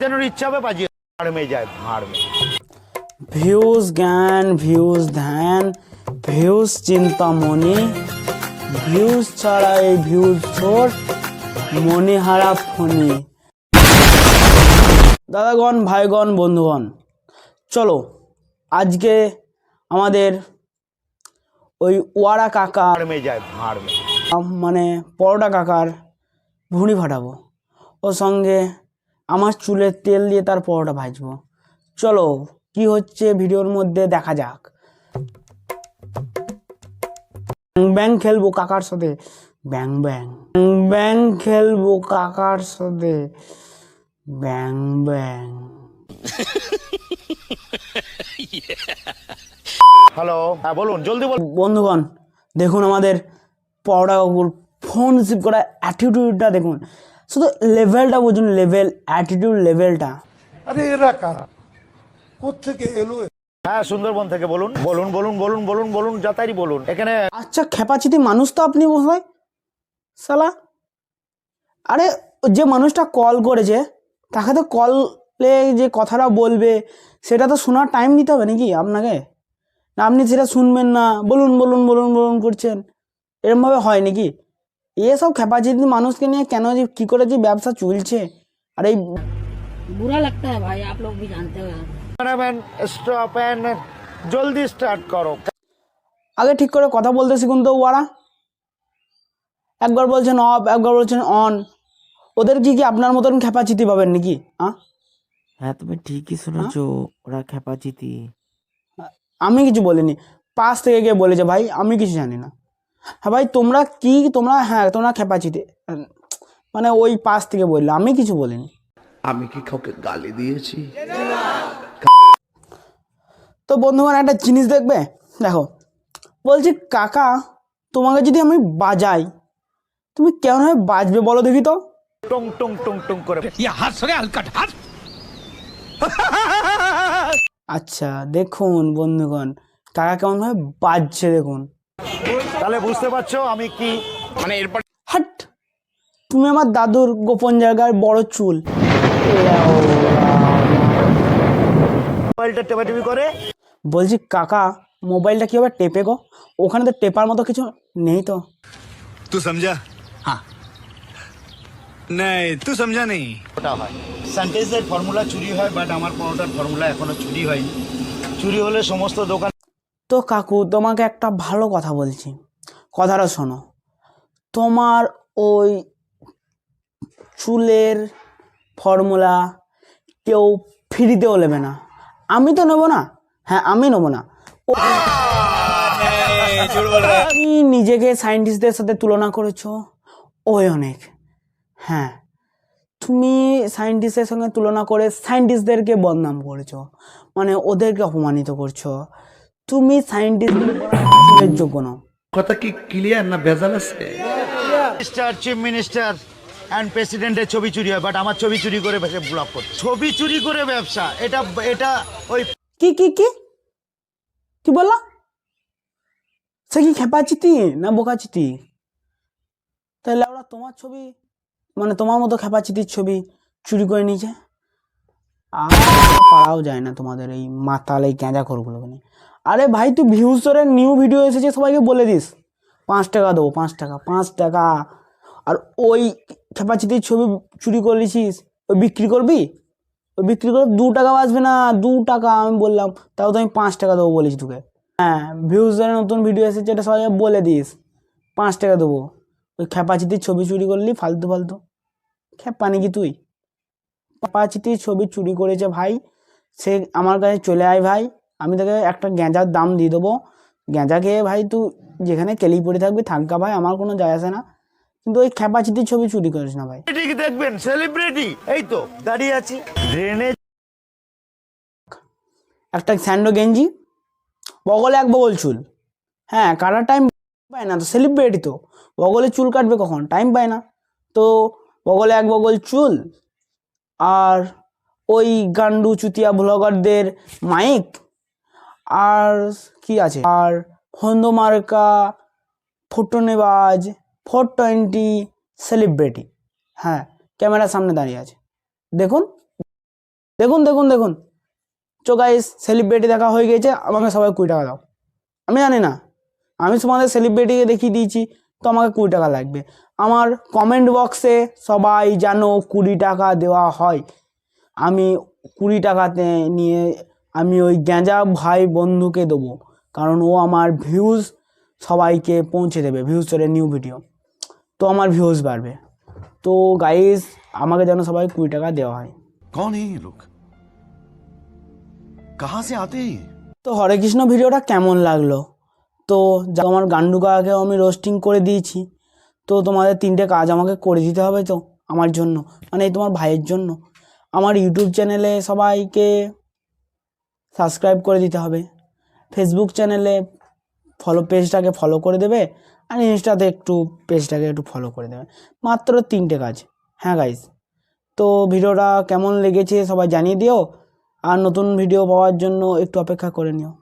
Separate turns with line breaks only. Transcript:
যেন ইচ্ছা হবে বাজিয়ে ভাড় में যায় ভাড় में।
ভিউজ জ্ঞান, ভিউজ ধ্যান, ভিউজ চিন্তামণি, ভিউজ ছাড়া এই ভিউজ ছোট, মণিহারা ফণি। দাদাগণ, ভাইগণ, বন্ধুগণ, চলো আজকে আমাদের ওই ওয়ারা কাকা
भाड़ में যায় ভাড় में।
মানে পরোটা কাকার ভুঁড়ি ফাটাবো, ওর সঙ্গে আমার চুলের তেল দিয়ে তার পরোটা ভাজবো। চলো কি হচ্ছে ভিডিওর মধ্যে দেখা যাক। ব্যাং খেলবো কাকার সাথে, ব্যাং ব্যাং ব্যাং খেলবো কাকার সাথে, ব্যাং ব্যাং।
হ্যালো, হ্যাঁ বলুন, জলদি বলুন।
বন্ধুগণ দেখুন আমাদের পরোটা কাকুর ফোন রিসিভ করা অ্যাটিটিউডটা দেখুন, শুধু লেভেলটা বুঝুন, লেভেল অ্যাটিটিউড লেভেলটা।
আরে এরা কারা, কোত্থেকে এলো?
হ্যাঁ, সুন্দরবন থেকে বলুন বলুন বলুন বলুন বলুন বলুন যাতারি বলুন। এখানে
আচ্ছা খেপাচিতি মানুষ তো আপনি মশাই সালা। আরে যে মানুষটা কল করেছে তাকে তো কলে যে কথাটা বলবে সেটা তো শোনার টাইম দিতে হবে নাকি আপনাকে? না আপনি সেটা শুনবেন না, বলুন বলুন বলুন বলুন করছেন, এরমভাবে হয় নাকি? এসব খেপাচিতি মানুষকে নিয়ে কেন যে কী করে যে ব্যবসা চলছে। আর এই
बुरा लगता है भाई, आप लोग भी जानते हो यार।
ক্যামেরাম্যান স্টপ এন্ড জলদি স্টার্ট করো।
আগে ঠিক করে কথা বলতে শিখুন তো ওরা। একবার বলছেন অফ, একবার বলছেন অন। ওদের কি কি আপনার মতন খেপাচিতি পাবেন নাকি?
হ্যাঁ তুমি ঠিকই শুনেছো, ওরা খেপাচিতি।
আমি কিছু বলিনি, পাশ থেকে গিয়ে বলেছে ভাই, আমি কিছু জানি না। হ্যাঁ ভাই তোমরা কি, তোমরা খেপাচিতি, মানে ওই পাশ থেকে বললো, আমি কিছু বলিনি।
আমি কি কাউকে গালি দিয়েছি?
তো বন্ধুগণ একটা জিনিস দেখবে, দেখো বলছি কাকা তোমাকে যদি আমি বাজাই তুমি কেমনভাবে বাজবে বলো দেখি তো।
টং টং টং টং করে।
আচ্ছা দেখুন বন্ধুগণ কাকা কেমনভাবে বাজছে দেখুন।
তাহলে বুঝতে পারছো আমি কি মানে এরপর
হাট, তুমি আমার দাদুর গোপন জায়গার বড় চুল।
মোবাইলটা টেপাটেপি করে।
বলছি কাকা মোবাইলটা কীভাবে টেপে গো? ওখানে তো টেপার মতো কিছু নেই তো।
तू समझा? हाँ नहीं, तू समझा नहीं।
ওটা হয় স্যানিটাইজার ফর্মুলা চুরি হয়, বাট আমার পরোটার ফর্মুলা এখনো চুরি হয়নি। চুরি হলে সমস্ত দোকান।
তো কাকু তোমাকে একটা ভালো কথা বলছি, কথাটা শোনো। তোমার ওই চুলের ফর্মুলা কেউ ফ্রিতেও নেবে না, আমি তো নেবো না। হ্যাঁ আমি নেবো না। তুমি নিজেকে সায়েন্টিস্টদের সাথে তুলনা করেছো, ওই অনেক। হ্যাঁ তুমি সায়েন্টিস্টের সঙ্গে তুলনা করে সায়েন্টিস্টদেরকে বদনাম করেছো, মানে ওদেরকে অপমানিত করছো। তুমি সায়েন্টিস্টের যোগ্য নও।
কথা কি ক্লিয়ার না ভেজাল আছে?
মিনিস্টার, চিফ মিনিস্টার অ্যান্ড প্রেসিডেন্টের ছবি চুরি হয়, বাট আমার ছবি চুরি করে ব্লক করছে। ছবি চুরি করে ব্যবসা, এটা এটা ওই
কি কি কি কি বললা? সে কি খেপাচিতি না বোকাচিতি? তাহলে ওরা তোমার ছবি, মানে তোমার মতো খেপাচিতির ছবি চুরি করে নিয়েছে। আর পারাও যায় না তোমাদের এই মাতাল এই গ্যাঁজা খোরগুলোকে নিয়ে। আরে ভাই তুই ভিউজের নিউ ভিডিও এসেছে সবাইকে বলে দিস 5 টাকা দেবো, 5 টাকা 5 টাকা। আর ওই খেপাচিতির ছবি চুরি করেছিস ওই বিক্রি করবি, ওই বিক্রি করে 2 টাকা বাঁচবে না, 2 টাকা আমি বললাম, তাও তো আমি 5 টাকা দেবো বলেছি তোকে। হ্যাঁ ভিউজের নতুন ভিডিও এসেছে এটা সবাইকে বলে দিস, 5 টাকা দেবো। ওই খেপাচিতির ছবি চুরি করলি ফালতু ফালতু, খেপা নাকি তুই? খেপাচিতির ছবি চুরি করেছে ভাই, সে আমার কাছে চলে আয় ভাই, আমি তোকে একটা গেঁজার দাম দিয়ে দেবো। গেঁজা খেয়ে ভাই তুই যেখানে কেলি পড়ে থাকবি থাকা ভাই, আমার কোনো যায় আসে না, কিন্তু ওই খেপাচিতির ছবি চুরি করিস না ভাই।
ঠিক দেখবেন সেলিব্রিটি এই তো দাঁড়িয়ে আছি ড্রেনে।
একটা স্যান্ডো গেঞ্জি, বগলে এক বগল চুল। হ্যাঁ কাটার টাইম পায় না তো, সেলিব্রিটি তো বগলে চুল কাটবে কখন, টাইম পায় না তো। বগলে এক বগল চুল, আর ওই গান্ডু চুতিয়া ব্লগারদের মাইক, আর কি আছে, আর হন্দমার্কা ফটোনেবাজ 420 সেলিব্রিটি। হ্যাঁ ক্যামেরার সামনে দাঁড়িয়ে আছে দেখুন। দেখুন দেখুন দেখুন চো গাইস, সেলিব্রিটি দেখা হয়ে গেছে, আমাকে সবাই 20 টাকা দাও। আমি জানি না, আমি তোমাদের সেলিব্রিটিকে দেখিয়ে দিয়েছি, তো আমাকে 20 টাকা লাগবে। আমার কমেন্ট বক্সে সবাই যেন 20 টাকা দেওয়া হয়। আমি 20 টাকাতে নিয়ে আমি ওই গ্যাঁজা ভাই বন্ধুকে দেবো, কারণ ও আমার ভিউজ সবাইকে পৌঁছে দেবে, ভিউজ চলে নিউ ভিডিও, তো আমার ভিউজ বাড়বে। তো গাইস, আমাকে যেন সবাই 20 টাকা দেওয়া হয়।
कौन है ये लोग? कहां से आते हैं ये?
তো হরে কৃষ্ণ ভিডিওটা কেমন লাগলো? তো যা আমার গান্ডু কাকাকেও আমি রোস্টিং করে দিয়েছি, তো তোমাদের 3টে কাজ আমাকে করে দিতে হবে তো আমার জন্য, মানে এই তোমার ভাইয়ের জন্য। আমার ইউটিউব চ্যানেলে সবাইকে সাবস্ক্রাইব করে দিতে হবে, ফেসবুক চ্যানেলে পেজটাকে ফলো করে দেবে, আর ইনস্টাতে পেজটাকে একটু ফলো করে দেবে। মাত্র 3টে কাজ। হ্যাঁ গাইস, তো ভিডিওটা কেমন লেগেছে সবাই জানিয়ে দিও, আর নতুন ভিডিও পাওয়ার জন্য একটু অপেক্ষা করে নিও।